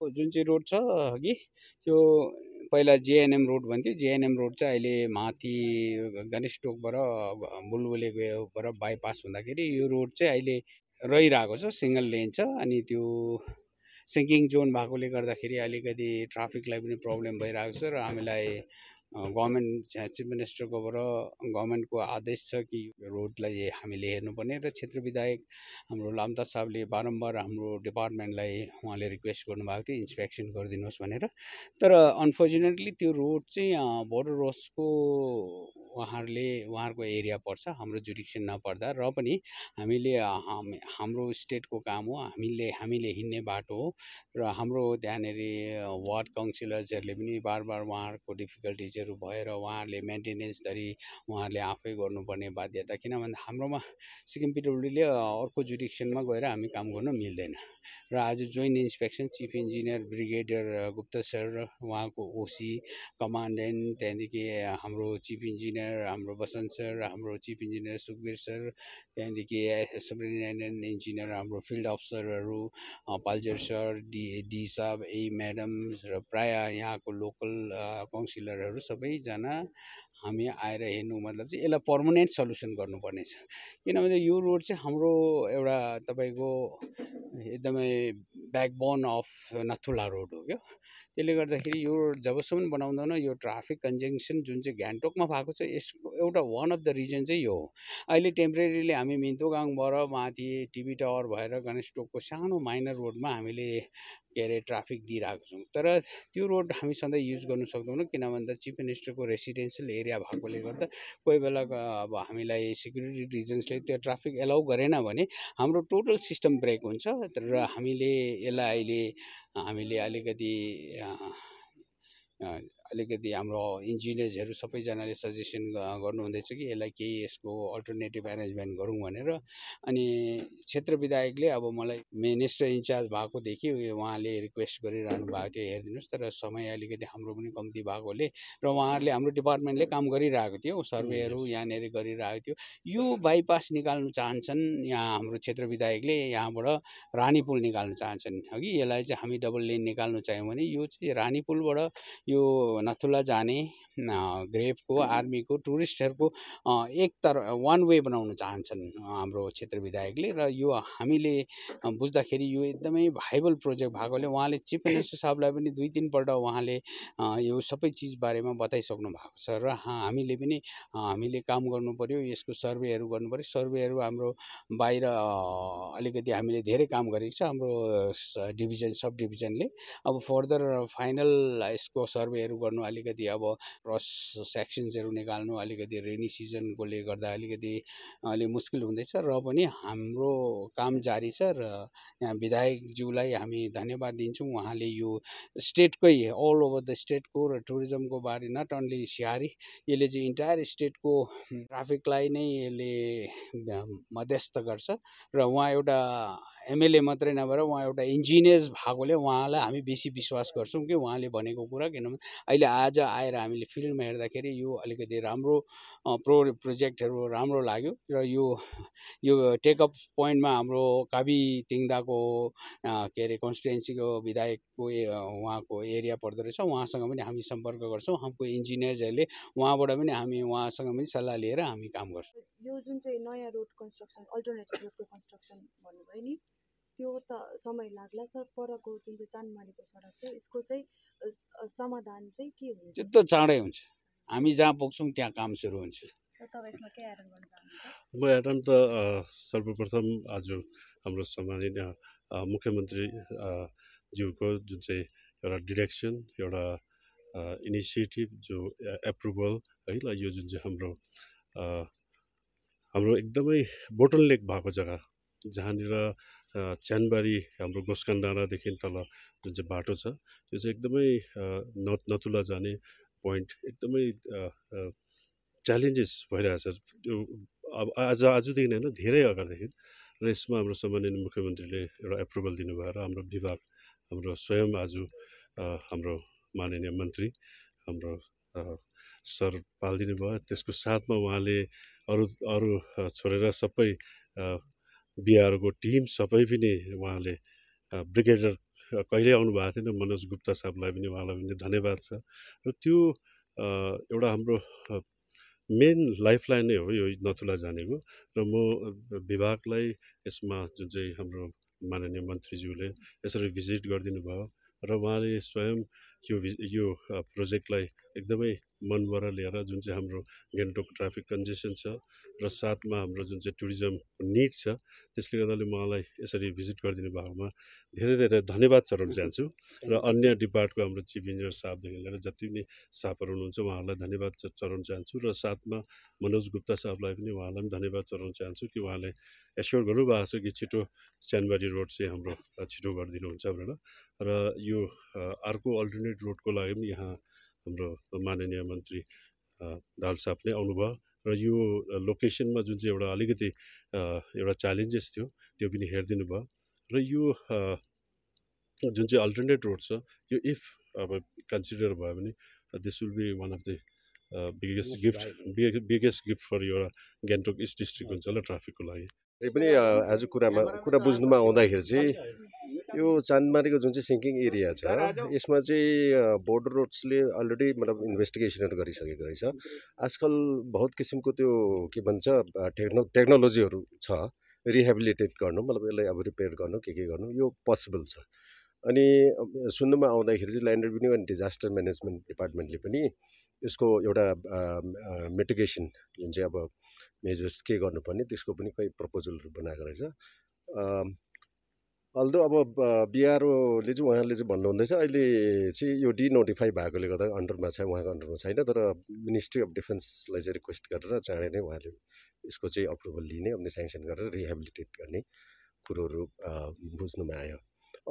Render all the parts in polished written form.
जुन चाहिँ रोड छ कि त्यो पहिला जेएनएम रोड भन्थ्यो। जेएनएम रोड चाहिँ अहिले माथि गणेश टोकबाट बुलबुले गयोबाट बाइपास हुँदाखेरि यो रोड चाहिँ अहिले रहिरहेको छ, सिंगल लेन छ। अनि त्यो सिङ्किङ जोन भएकोले गर्दाखेरि अलिकति ट्राफिकलाई पनि प्रब्लम भइरहेको छ। र हामीलाई गभर्मेन्ट चिफ मिनिस्टरकोबाट गभर्मेन्टको आदेश छ कि रोडलाई हामीले हेर्नुपर्ने। र क्षेत्र विधायक हाम्रो लाम्ता साहबले बारम्बार हाम्रो डिपार्टमेन्टलाई उहाँले रिक्वेस्ट गर्नुभएको थियो इन्स्पेक्सन गरिदिनुहोस् भनेर। तर अनफर्चुनेटली त्यो रोड चाहिँ बोर्डर रोड्सको उहाँहरूको एरिया पर्छ, हाम्रो जुडिक्सन नपर्दा। र पनि हामीले हाम्रो स्टेटको काम हो, हामीले हिँड्ने बाटो हो। र हाम्रो त्यहाँनिर वार्ड काउन्सिलर्सहरूले पनि बार बार उहाँहरूको डिफिकल्टिजहरू भएर उहाँहरूले मेन्टेनेन्सधरि उहाँहरूले आफै गर्नुपर्ने बाध्यता। किन भन्दा हाम्रोमा सिक्किम पिडब्ल्युडीले अर्को जुडिक्सनमा गएर हामी काम गर्न मिल्दैन। र आज joint inspection chief engineer brigadier Gupta sir र उहाँको ओसी कमान्डेन्ट, त्यहाँदेखि हाम्रो चिफ इन्जिनियर हाम्रो बसन्त सर, हाम्रो चिफ इन्जिनियर सुखवीर सर, त्यहाँदेखि सुब्रिटेन्डेन्ट इन्जिनियर हाम्रो फिल्ड अफसरहरू पाल्जर सर, डी साहब, ए म्याडम र प्राय यहाँको लोकल काउन्सिलरहरू सबैजना हामी आएर हेर्नु मतलब चाहिँ यसलाई पर्मनेन्ट सल्युसन गर्नुपर्ने छ। किनभने यो रोड चाहिँ हाम्रो एउटा तपाईँको एकदमै ब्याकबोन अफ नथुला रोड हो क्या। त्यसले गर्दाखेरि यो रोड जबसम्म बनाउँदैन यो ट्राफिक कन्जङ्सन जुन चाहिँ गान्तोकमा भएको छ यसको एउटा वान अफ द रिजन चाहिँ यो हो। अहिले टेम्परेरीली हामी मिन्तोगाङबाट माथि टिभी टावर भएर गणेश टोकको सानो माइनर रोडमा हामीले के अरे ट्राफिक दिइरहेको छौँ। तर त्यो रोड हामी सधैँ युज गर्नु सक्दैनौँ, किन भन्दा चिफ मिनिस्टरको रेसिडेन्सियल एरिया भएकोले गर्दा कोही बेला अब हामीलाई सिक्युरिटी रिजन्सले त्यो ट्राफिक एलाउ गरेन भने हाम्रो टोटल सिस्टम ब्रेक हुन्छ। र हामीले यसलाई अहिले अलिकति हाम्रो इन्जिनियर्सहरू सबैजनाले सजेसन गर्नुहुँदैछ कि यसलाई केही यसको अल्टरनेटिभ एरेन्जमेन्ट गरौँ भनेर। अनि क्षेत्र विधायकले अब मलाई मिनिस्टर इन्चार्ज भएकोदेखि उहाँले रिक्वेस्ट गरिरहनु भएको थियो हेरिदिनुहोस्। तर समय अलिकति हाम्रो पनि कम्ती भएकोले र उहाँहरूले हाम्रो डिपार्टमेन्टले काम गरिरहेको थियो, सर्वेहरू यहाँनिर गरिरहेको थियो। यो बाइपास निकाल्नु चाहन्छन् यहाँ हाम्रो क्षेत्र विधायकले, यहाँबाट रानी पुल निकाल्नु चाहन्छन् अघि। यसलाई चाहिँ हामी डबल लेन निकाल्नु चाह्यौँ भने यो चाहिँ रानी पुलबाट यो नथुला जाने ग्रेफको आर्मीको टुरिस्टहरूको एक वान वे बनाउन चाहन्छन् हाम्रो क्षेत्र विधायकले। र यो हामीले बुझ्दाखेरि यो एकदमै भाइबल प्रोजेक्ट भएकोले उहाँले चिफ मिनिस्टर साहबलाई पनि 2-3 पल्ट उहाँले यो सबै चिज बारेमा बताइसक्नु भएको छ। र हामीले पनि हामीले काम गर्नु पर्यो, यसको सर्वेहरू गर्नु पर्यो। सर्वेहरू हाम्रो बाहिर अलिकति हामीले धेरै काम गरेको छ हाम्रो डिभिजन सब डिभिजनले। अब फर्दर फाइनल यसको सर्वेहरू गर्नु अलिकति अब क्रस सेक्सन्सहरू निकाल्नु अलिकति रेनी सिजनकोले गर्दा अलि मुस्किल हुँदैछ। र पनि हाम्रो काम जारी छ। र यहाँ विधायकज्यूलाई हामी धन्यवाद दिन्छौँ। उहाँले यो स्टेटकै अल ओभर द स्टेटको र टुरिज्मको बारे नट अन्ली सियारी, यसले चाहिँ इन्टायर स्टेटको ट्राफिकलाई नै यसले मध्यस्थ गर्छ। र उहाँ एउटा एमएलए मात्रै नभएर उहाँ एउटा इन्जिनियर्स भएकोले उहाँलाई हामी बेसी विश्वास गर्छौँ कि उहाँले भनेको कुरा। किनभने अहिले आज आएर हामीले फिल्डमा हेर्दाखेरि यो अलिकति राम्रो प्रोजेक्टहरू राम्रो लाग्यो। र यो टेकअप पोइन्टमा हाम्रो काबी तिङदाको के अरे कन्स्टिट्युन्सीको विधायकको उहाँको एरिया पर्दो रहेछ। उहाँसँग पनि हामी सम्पर्क गर्छौँ, हाम्रो इन्जिनियर्सहरूले उहाँबाट पनि हामी उहाँसँग पनि सल्लाह लिएर हामी काम गर्छौँ। यो जुन चाहिँ नयाँ रोड कन्स्ट्रक्सन अल्टरनेटिभ रोडको कन्स्ट्रक्सन भन्नुभयो नि, त्यो त समय लाग्ला सर। परको जुन चाहिँ चानमारीको सडक छ यसको चाहिँ समाधान चाहिँ के हुन्छ? त्यो त चाँडै हुन्छ, हामी जहाँ पुग्छौँ त्यहाँ काम सुरु हुन्छ। तपाईँ यसमा के एड गर्न चाहनुहुन्छ? म एडम त सर्वप्रथम आज हाम्रो सम्माननीय मुख्यमन्त्री ज्यूको जुन चाहिँ एउटा डिरेक्सन, एउटा इनिसिएटिभ जो एप्रुभल है ल, यो जुन चाहिँ हाम्रो एकदमै बोटलनेक भएको जग्गा जहाँनिर च्यानबारी हाम्रो गोस्कान डाँडादेखि तल जुन चाहिँ बाटो छ त्यो चाहिँ एकदमै नथुला जाने पोइन्ट एकदमै च्यालेन्जेस भइरहेछ। त्यो अब आजदेखि होइन धेरै अगाडिदेखि। र यसमा हाम्रो सम्माननीय मुख्यमन्त्रीले एउटा एप्रुभल दिनुभयो र हाम्रो विभाग हाम्रो स्वयं आज हाम्रो माननीय मन्त्री हाम्रो सर पालिदिनु भयो। त्यसको साथमा उहाँले अरू छोडेर सबै बिआरओको टिम सबै पनि उहाँले ब्रिगेडियर कहिले आउनु भएको थिएन मनोज गुप्ता साहबलाई पनि उहाँलाई पनि धन्यवाद छ र त्यो एउटा हाम्रो मेन लाइफलाइन नै हो यो नथुला जानेको र म विभागलाई यसमा जुन चाहिँ हाम्रो माननीय मन्त्रीज्यूले यसरी भिजिट गरिदिनु भयो र उहाँले स्वयं यो प्रोजेक्टलाई एकदमै मनबाट लिएर जुन चाहिँ हाम्रो गान्तोक ट्राफिक कन्जेसन छ र साथमा हाम्रो जुन चाहिँ टुरिज्मको निड छ त्यसले गर्दाले म उहाँलाई यसरी भिजिट गरिदिनु भएकोमा धेरै धेरै धन्यवाद चढाउन चाहन्छु र अन्य डिपार्टको हाम्रो चिफ इन्जिनियर साहबदेखि लिएर जति पनि स्टाफहरू हुनुहुन्छ उहाँहरूलाई धन्यवाद चढाउन चाहन्छु र साथमा मनोज गुप्ता साहबलाई पनि उहाँलाई पनि धन्यवाद चढाउन चाहन्छु कि उहाँले एस्योर गर्नुभएको छ कि छिटो च्यानबारी रोड चाहिँ हाम्रो छिटो गरिदिनुहुन्छ भनेर र यो अर्को अल्टरनेट रोडको लागि पनि यहाँ हाम्रो माननीय मन्त्री दाल साहब नै आउनुभयो र यो लोकेसनमा जुन चाहिँ एउटा अलिकति एउटा च्यालेन्जेस थियो त्यो पनि हेरिदिनु भयो र यो जुन चाहिँ अल्टरनेट रोड छ यो इफ अब कन्सिडर भयो भने this will be one of the biggest gift for you Gangtok east district हुन्छ होला ट्राफिकको लागि पनि आज कुरा बुझ्नुमा आउँदाखेरि चाहिँ यो चाँदमारीको जुन चाहिँ सिङ्किङ एरिया छ यसमा चाहिँ बोर्डर रोड्सले अलरेडी मतलब इन्भेस्टिगेसनहरू गरिसकेको रहेछ आजकल बहुत किसिमको त्यो के भन्छ टेक्नोलोजीहरू छ रिहेबिलिटेट गर्नु मतलब यसलाई अब रिपेयर गर्नु के गर्नु यो पोसिबल छ अनि सुन्नुमा आउँदाखेरि चाहिँ land revenue and disaster management डिपार्टमेन्टले पनि यसको एउटा मिटिगेसन जुन चाहिँ अब मेजर्स के गर्नुपर्ने त्यसको पनि कोही प्रपोजलहरू बनाएको रहेछ अल्दो अब बिआरओले चाहिँ उहाँले चाहिँ भन्नुहुँदैछ अहिले चाहिँ यो डिनोटिफाई भएकोले गर्दा अन्डरमा छ उहाँको अन्डरमा छैन तर मिनिस्ट्री अफ डिफेन्सलाई चाहिँ रिक्वेस्ट गरेर चाँडै नै उहाँले यसको चाहिँ अप्रुभल लिने अनि स्याङ्सन गरेर रिहेबिलिटेट गर्ने कुरोहरू बुझ्नुमा आयो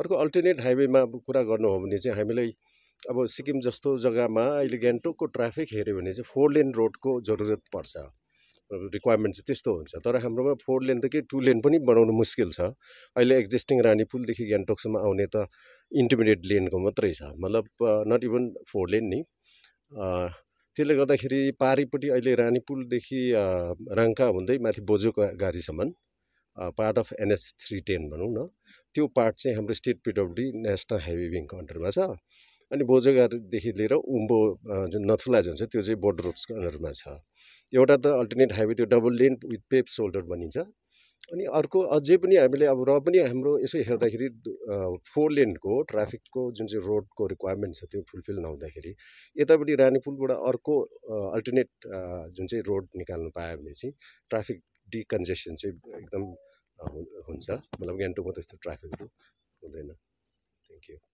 अर्को अल्टरनेट हाइवेमा कुरा गर्नु हो भने चाहिँ हामीलाई अब सिक्किम जस्तो जग्गामा अहिले गान्तोकको ट्राफिक हेऱ्यो भने चाहिँ 4 लेन रोडको जरुरत पर्छ रिक्वायरमेन्ट चाहिँ त्यस्तो हुन्छ तर हाम्रोमा 4 लेन त के 2 लेन पनि बनाउनु मुस्किल छ अहिले एक्जिस्टिङ रानीपुलदेखि गान्तोकसम्म आउने त इन्टरमिडिएट लेनको मात्रै छ मतलब नट इभन 4 लेन नि त्यसले गर्दाखेरि पारिपट्टि अहिले रानीपुलदेखि राङ्का हुँदै माथि बोजोको गाडीसम्म पार्ट अफ NH 310 भनौँ न त्यो पार्ट चाहिँ हाम्रो स्टेट पिडब्ल्युडी नेसनल हाइवे विङको अन्डरमा छ अनि बोजोगारीदेखि लिएर उम्बो जुन नथुला जान्छ त्यो चाहिँ बोर्डर रोड्सको अन्डरमा छ एउटा त अल्टरनेट हाइवे त्यो double lane with paved shoulder बनिन्छ अनि अर्को अझै पनि हामीले अब र पनि हाम्रो यसो हेर्दाखेरि 4 लेनको ट्राफिकको जुन चाहिँ रोडको रिक्वायरमेन्ट छ त्यो फुलफिल नहुँदाखेरि यतापट्टि रानीपुलबाट अर्को अल्टरनेट जुन चाहिँ रोड निकाल्नु पायो भने चाहिँ ट्राफिक डिकन्जेसन चाहिँ एकदम हुन्छ मतलब गान्तोकमा त्यस्तो ट्राफिकहरू हुँदैन थ्याङ्क यू